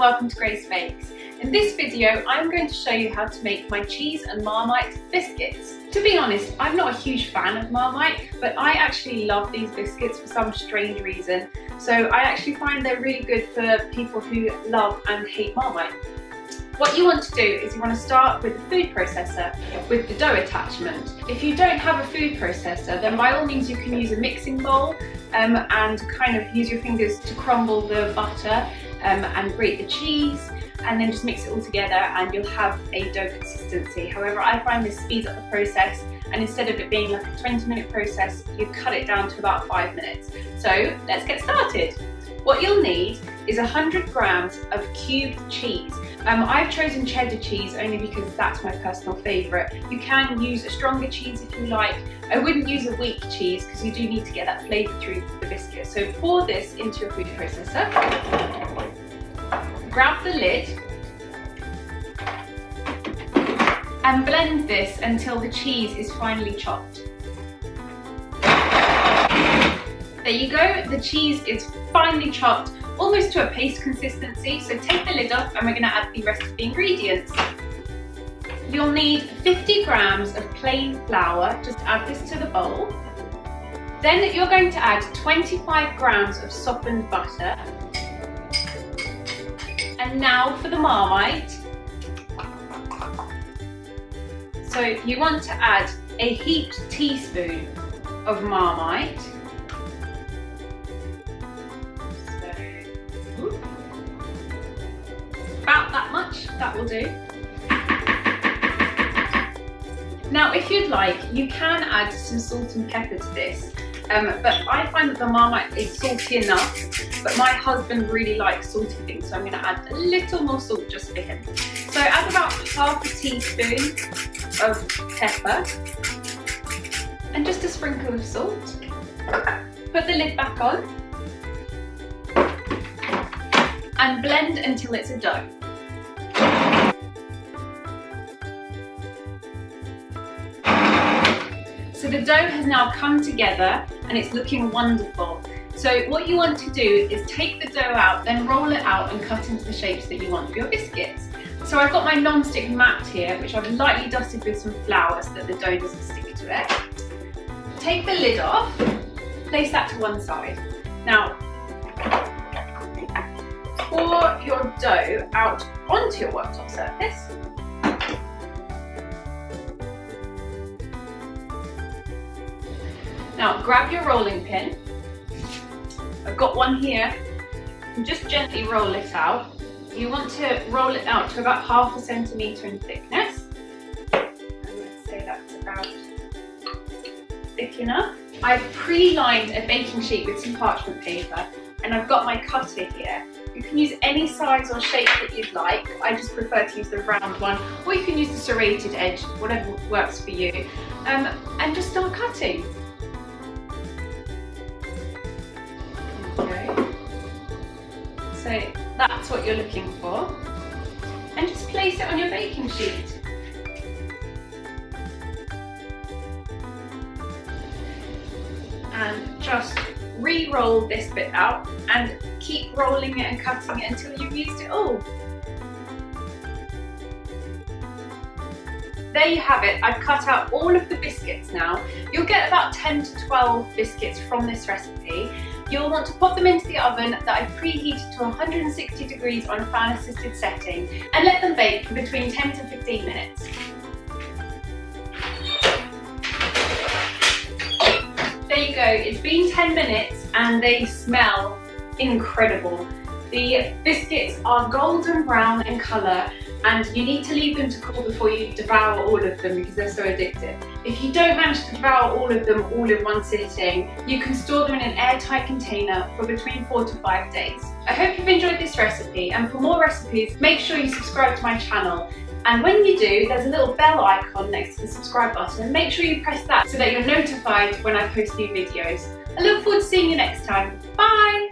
welcome to Grace Bakes. In this video I'm going to show you how to make my cheese and Marmite biscuits. To be honest, I'm not a huge fan of Marmite, but I actually love these biscuits for some strange reason. So I actually find they're really good for people who love and hate Marmite. What you want to do is you want to start with the food processor with the dough attachment. If you don't have a food processor, then by all means you can use a mixing bowl and kind of use your fingers to crumble the butter and grate the cheese, and then just mix it all together and you'll have a dough consistency. However, I find this speeds up the process, and instead of it being like a 20-minute process, you cut it down to about 5 minutes. So let's get started. What you'll need is 100 grams of cubed cheese. I've chosen cheddar cheese only because that's my personal favourite. You can use a stronger cheese if you like. I wouldn't use a weak cheese because you do need to get that flavour through the biscuit. So pour this into your food processor. Grab the lid and blend this until the cheese is finely chopped. There you go, the cheese is finely chopped, almost to a paste consistency, so take the lid off and we're going to add the rest of the ingredients. You'll need 50 grams of plain flour, just add this to the bowl. Then you're going to add 25 grams of softened butter. And now for the Marmite. So you want to add a heaped teaspoon of Marmite. About that much, that will do. Now if you'd like, you can add some salt and pepper to this, but I find that the Marmite is salty enough, but my husband really likes salty things, so I'm going to add a little more salt just for him. So add about half a teaspoon of pepper and just a sprinkle of salt. Put the lid back on and blend until it's a dough. So the dough has now come together and it's looking wonderful. So what you want to do is take the dough out, then roll it out and cut into the shapes that you want for your biscuits. So I've got my non-stick mat here, which I've lightly dusted with some flour so that the dough doesn't stick to it. Take the lid off, place that to one side. Now, pour your dough out onto your worktop surface. Now grab your rolling pin. I've got one here, and just gently roll it out. You want to roll it out to about ½ centimetre in thickness. And let's say that's about thick enough. I've pre-lined a baking sheet with some parchment paper, and I've got my cutter here. You can use any size or shape that you'd like. I just prefer to use the round one, or you can use the serrated edge, whatever works for you. And just start cutting. Okay. So that's what you're looking for. And just place it on your baking sheet. And just re-roll this bit out and keep rolling it and cutting it until you've used it all. There you have it. I've cut out all of the biscuits now. You'll get about 10 to 12 biscuits from this recipe. You'll want to pop them into the oven that I've preheated to 160 degrees on a fan assisted setting and let them bake for between 10 to 15 minutes. There you go, it's been 10 minutes and they smell incredible. The biscuits are golden brown in colour, and you need to leave them to cool before you devour all of them because they're so addictive. If you don't manage to devour all of them all in one sitting, you can store them in an airtight container for between 4 to 5 days. I hope you've enjoyed this recipe, and for more recipes, make sure you subscribe to my channel. And when you do, there's a little bell icon next to the subscribe button, and make sure you press that so that you're notified when I post new videos. I look forward to seeing you next time. Bye!